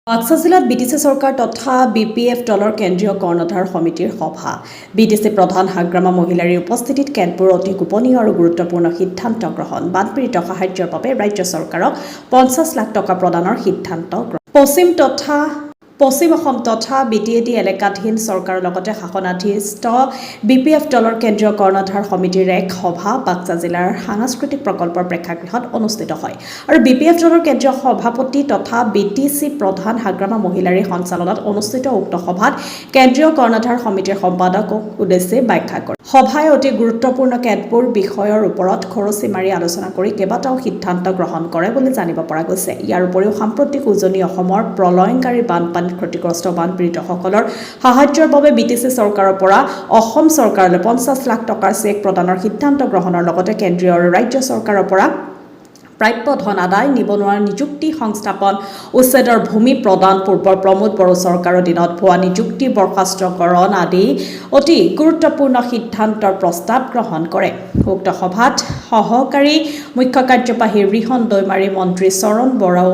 বাক্সা জিলাত বিটিচি চৰকাৰ তথা বিপিএফ দলৰ কেন্দ্ৰীয় কৰ্ণধাৰ সমিতিৰ সভা। বিটিচি প্ৰধান হাগ্ৰামা মহিলাৰ উপস্থিতিত কেতবোৰ অতি গোপনীয় আৰু গুৰুত্বপূৰ্ণ সিদ্ধান্ত গ্ৰহণ। বানপীড়িত সাহায্যৰ বাবে ৰাজ্য চৰকাৰক 50 লাখ টকা প্ৰদানৰ সিদ্ধান্ত গ্ৰহণ। পশ্চিম অসম তথা বিটিএডি এলেকাধীন চৰকাৰৰ লগতে শাসনাধিষ্ঠ বিপিএফ দলৰ কেন্দ্ৰীয় কৰ্ণধাৰ সমিতিৰ এক সভা বাক্সা জিলাৰ সাংস্কৃতিক প্ৰকল্পৰ প্ৰেক্ষাগৃহত অনুষ্ঠিত হয়। আৰু বিপিএফ দলৰ কেন্দ্ৰীয় সভাপতি তথা বিটিচি প্ৰধান হাগ্ৰামা মহিলাৰীৰ সঞ্চালনাত অনুষ্ঠিত উক্ত সভাত কেন্দ্ৰীয় কৰ্ণধাৰ সমিতিৰ সম্পাদকক উদ্দেশ্যে ব্যাখ্যা কৰে। সভাই অতি গুৰুত্বপূৰ্ণ কেতবোৰ বিষয়ৰ ওপৰত খৰচি মাৰি আলোচনা কৰি কেইবাটাও সিদ্ধান্ত গ্ৰহণ কৰে বুলি জানিব পৰা গৈছে। ইয়াৰ উপৰিও সাম্প্ৰতিক উজনি অসমৰ প্ৰলয়ংকাৰী বানপানীত ক্ষতিগ্ৰস্ত বানপীড়িতসকলৰ সাহায্যৰ বাবে বিটিচি চৰকাৰৰ পৰা অসম চৰকাৰলৈ 50 লাখ টকাৰ চেক প্ৰদানৰ সিদ্ধান্ত গ্ৰহণৰ লগতে কেন্দ্ৰীয় আৰু ৰাজ্য চৰকাৰৰ পৰা প্ৰাপ্য ধন আদায়, নিবনুৱাৰ নিযুক্তি সংস্থাপন, উচ্ছেদৰ ভূমি প্ৰদান, পূৰ্বৰ প্ৰমোদ বড়ো চৰকাৰৰ দিনত ভুৱা নিযুক্তি বৰ্খাস্তকৰণ আদি অতি গুৰুত্বপূৰ্ণ সিদ্ধান্তৰ প্ৰস্তাৱ গ্ৰহণ কৰে। উক্ত সভাত সহকাৰী মুখ্য কাৰ্যবাহী ৰিহন দৈমাৰী, মন্ত্ৰী চৰণ বৰা,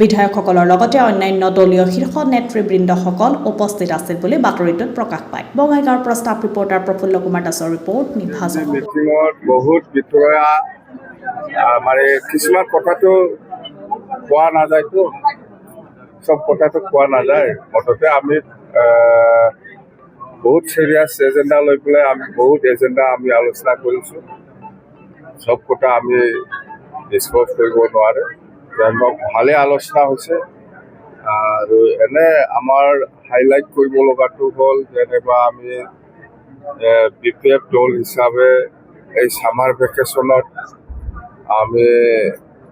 বিধায়কসকলৰ লগতে অন্যান্য দলীয় শীৰ্ষ নেতৃবৃন্দসকল উপস্থিত আছিল বুলি বাতৰিটোত প্ৰকাশ পায়। বঙাইগাঁৱৰ পৰা ষ্টাফ ৰিপৰ্টাৰ প্ৰফুল্ল কুমাৰ দাসৰ ৰিপৰ্ট, নিভাজন। বহুত বিষয়া মানে কিছুমান কথাটো কোৱা নাযায়তো, সব কথাটো কোৱা নাযায়। মুঠতে আমি বহুত চিৰিয়াছ এজেণ্ডা লৈ পেলাই বহুত এজেণ্ডা আমি আলোচনা কৰিছোঁ। সব কথা আমি ডিছকাছ কৰিব নোৱাৰে, ভালে আলোচনা হৈছে। আৰু এনে আমাৰ হাইলাইট কৰিব লগাটো হ'ল যেনিবা আমি বিপিএফ দল হিচাপে এই ছামাৰ ভেকেশ্যনত আমি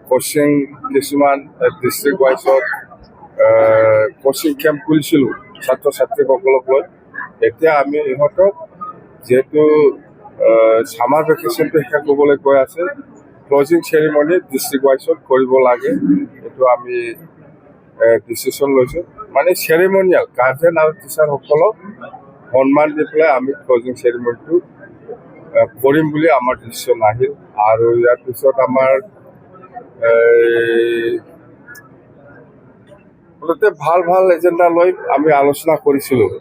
কোচিং কিছুমান ডিষ্ট্ৰিক্ট ৱাইজত কোচিং কেম্প খুলিছিলোঁ ছাত্ৰ ছাত্ৰীসকলক লৈ। এতিয়া আমি ইহঁতক যিহেতু ছামাৰ ভেকেশ্যনটো শেষ হ'বলৈ কৈ আছে, ক্লজিং চেৰিমনি ডিষ্ট্ৰিক্ট ৱাইজত কৰিব লাগে, এইটো আমি ডিচিশ্যন লৈছোঁ। মানে চেৰিমনিয়েল গাৰ্জেন আৰু টিচাৰসকলক সন্মান দি পেলাই আমি ক্লজিং চেৰিমনিটো কৰিম বুলি আমাৰ ডিচিশ্যন আহিল। আৰু ইয়াৰ পিছত আমাৰ ভাল ভাল এজেণ্ডা লৈ আমি আলোচনা কৰিছিলোঁ।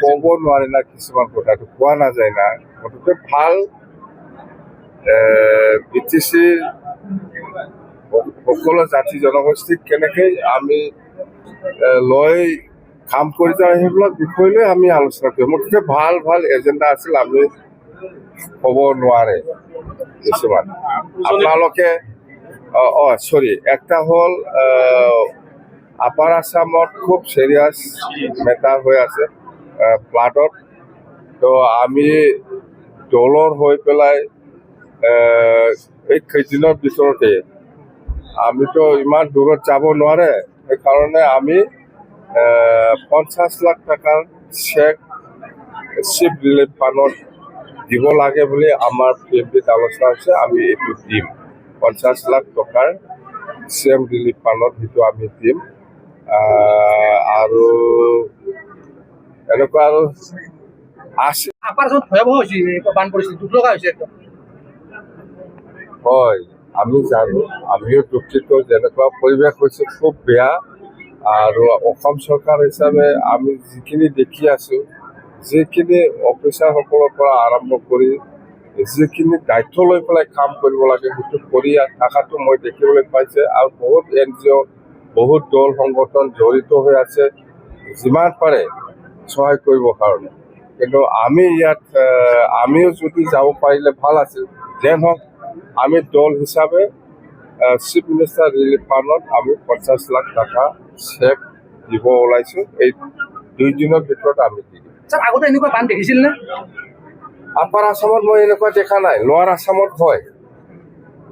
ক'ব নোৱাৰে না, কিছুমান কথাটো কোৱা নাযায় না। মুঠতে ভাল বিটিচিৰ সকলো জাতি জনগোষ্ঠীক কেনেকৈ আমি লৈ কাম কৰি যাওঁ সেইবিলাক বিষয় লৈ আমি আলোচনা কৰিম। মুঠতে ভাল ভাল এজেণ্ডা আছিল, আমি ক'ব নোৱাৰে কিছুমান। আপোনালোকে একটা হ'ল আপাৰ আছামত খুব চিৰিয়াছ মেটাৰ হৈ আছে ফ্লাডত। তো আমি দলৰ হৈ পেলাই এই কেইদিনৰ ভিতৰতে আমিতো ইমান দূৰত যাব নোৱাৰে, সেইকাৰণে আমি 50 লাখ টকাৰ চেক চিফ ৰিলিফ ফাণ্ডত দিব লাগে বুলি আমাৰ PMPত আলোচনা হৈছে। আমি এইটো দিম, 50 লাখ টকাৰ চিএম ৰিলিফ ফাণ্ডত সেইটো আমি দিম। আৰু এনেকুৱা আৰু আছে। হয়, আমি জানো, আমিও দুখিত। যেনেকুৱা পৰিৱেশ হৈছে খুব বেয়া। আৰু অসম চৰকাৰ হিচাপে আমি যিখিনি দেখি আছোঁ, যিখিনি অফিচাৰসকলৰ পৰা আৰম্ভ কৰি যিখিনি দায়িত্ব লৈ পেলাই কাম কৰিব লাগে সেইটো কৰি থকাটো মই দেখিবলৈ পাইছে। আৰু বহুত NGO, বহুত দল সংগঠন জড়িত হৈ আছে যিমান পাৰে সহায় কৰিবৰ কাৰণে। কিন্তু আমি ইয়াত আমিও যদি যাব পাৰিলে ভাল আছিল। যেন হওক, আমি দল হিচাপে চিফ মিনিষ্টাৰ ৰিলিফ ফাণ্ডত আমি 50 লাখ টকা চেক দিব ওলাইছোঁ। এই 2 দিনৰ ভিতৰত আমি দি দিম। আগতে এনেকুৱা বান দেখিছিল নে? আপাৰ আছামত মই এনেকুৱা দেখা নাই। লোৱাৰ আছামত হয়,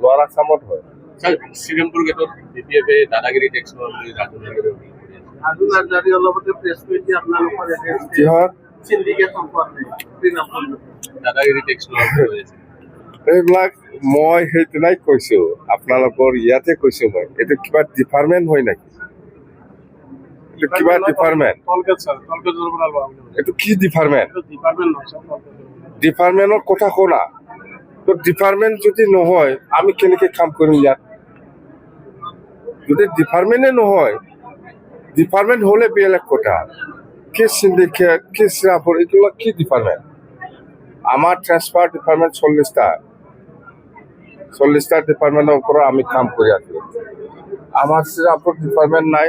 লোৱাৰ আছামত হয়। শ্ৰীৰামপুৰ গেটত বিপিএফে দাদাগিৰি টেক্স লয় দাদাগিৰি টেক্স লয়। এইবিলাক মই সেইদিনাই কৈছোঁ, আপোনালোকৰ ইয়াতে কৈছোঁ মই। এইটো কিবা ডিপাৰ্টমেণ্ট হয় নেকি? এইটো কিবা ডিপাৰ্টমেণ্ট? এইটো কি ডিপাৰ্টমেণ্ট? ডিপাৰ্টমেণ্টৰ কথা শুনা। তো ডিপাৰ্টমেণ্ট যদি নহয় আমি কেনেকৈ কাম কৰিম ইয়াত? যদি ডিপার্টমেন্টে নহয়, ডিপার্টমেন্ট হলে বেলেগ কথা। কি সিন্ডিকেট, কি শ্রীরামপুর, এগুলো কি ডিপার্টমেন্ট? আমার ট্রান্সফার ডিপার্টমেন্ট 40টা ডিপার্টমেন্টের উপরে আমি কাম করে আছি। আমার শ্রীরামপুর ডিপার্টমেন্ট নাই,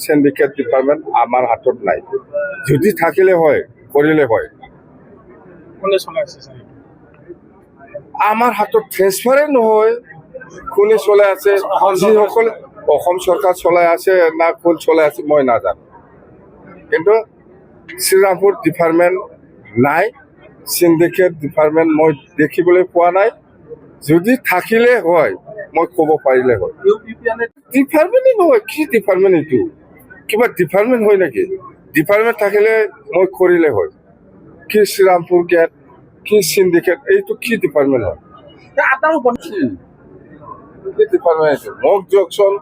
সিন্ডিকেট ডিপার্টমেন্ট আমার হাতত নাই। যদি থাকিলে হয়, করিলে হয়। কোনে চলাই আছে স্যার? আমার হাতত ট্রান্সফারে নহয়, কোনে চলাই আছে, যিসকলে অসম চৰকাৰ চলাই আছে না কোন চলাই আছে মই নাজানো। কিন্তু শ্ৰীৰামপুৰ ডিপাৰ্টমেণ্ট নাই, সিন্ডিকেট ডিপাৰ্টমেণ্ট মই দেখিবলৈ পোৱা নাই। যদি থাকিলে হয় মই ক'ব পাৰিলে হয়। ডিপাৰ্টমেণ্টে নহয়, কি ডিপাৰ্টমেণ্ট এইটো? কিবা ডিপাৰ্টমেণ্ট হয় নেকি? ডিপাৰ্টমেণ্ট থাকিলে মই কৰিলে হয়। কি শ্ৰীৰামপুৰ গেট, কি সিন্ডিকেট, এইটো কি ডিপাৰ্টমেণ্ট হয়? কি ডিপাৰ্টমেণ্ট এইটো? মোক দিয়কচোন,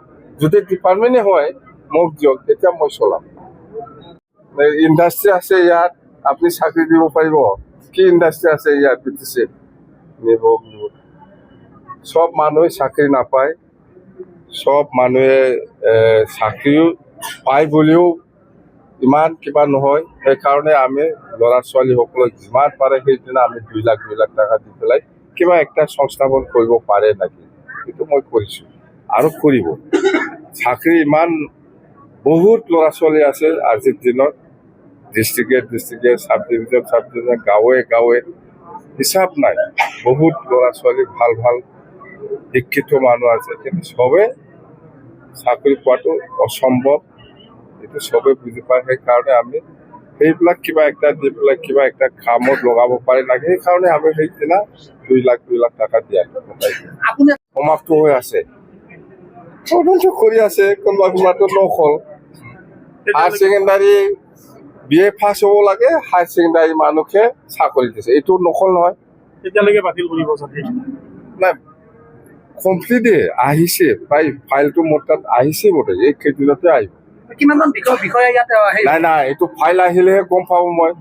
যদি ডিপাৰ্টমেণ্টে হয় মোক দিয়ক, তেতিয়া মই চলাম। ইণ্ডাষ্ট্ৰী আছে ইয়াত, আপুনি চাকৰি দিব পাৰিব? কি ইণ্ডাষ্ট্ৰী আছে ইয়াত? বিটিছে নিব। সব মানুহে চাকৰি নাপায়, সব মানুহে চাকৰিও পায় বুলিও ইমান কিবা নহয়। সেইকাৰণে আমি ল'ৰা ছোৱালীসকলক যিমান পাৰে সেইদিনা আমি 2 লাখ টকা দি পেলাই কিবা একটা সংস্থাপন কৰিব পাৰে নেকি, সেইটো মই কৰিছোঁ আৰু কৰিব। চাকৰি ইমান বহুত ল'ৰা ছোৱালী আছে আজিৰ দিনত, ডিষ্ট্ৰিক্টে চাব ডিভিজন গাঁৱে হিচাপ নাই। বহুত ল'ৰা ছোৱালী ভাল শিক্ষিত মানুহ আছে, কিন্তু চবে চাকৰি পোৱাটো অসম্ভৱ, এইটো চবে বুজি পায়। সেইকাৰণে আমি সেইবিলাক কিবা একটা দি পেলাই কিবা একটা কামত লগাব পাৰে লাগে। সেইকাৰণে আমি সেইদিনা 2 লাখ টকা দিয়া সমাপ্ত হৈ আছে। তদন্ত কৰি আছে, কোনোবাটো নকল। হায়াৰ ছেকেণ্ডাৰী BA পাছ হ'ব লাগে, হায়াৰ ছেকেণ্ডাৰী মানুহকে চাকৰি দিছে, এইটো নকল নহয়। তেতিয়ালৈকে বাতিল কৰিব স্যাৰ? নাই, কমপ্লিটে আহিছে, প্ৰায় ফাইলটো মোৰ তাত আহিছে বোধে, এই কেইদিনতে আহিব। কিমানজন বিষয়া ইয়াত নাই, এইটো ফাইল আহিলেহে গম পাব মই।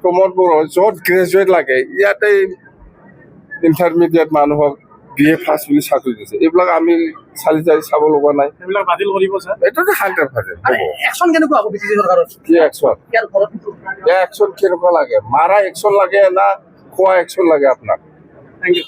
প্ৰমোদ বড়ো য'ত গ্ৰেজুৱেট লাগে, ইয়াতে ইণ্টাৰমিডিয়েট মানুহক BA পাছ বুলি চাকৰি দিছে। এইবিলাক আমি চালি চাব লগা নাই। এইবিলাক বাতিল কৰিব স্যাৰ? এইটোতো 100% হ'ব। একশন কেনেকুৱা হ'ব বিজেপি চৰকাৰৰ? কি একশন? একশন কেনেকুৱা লাগে? মাৰা একশন লাগে না খোৱা একশন লাগে আপোনাক?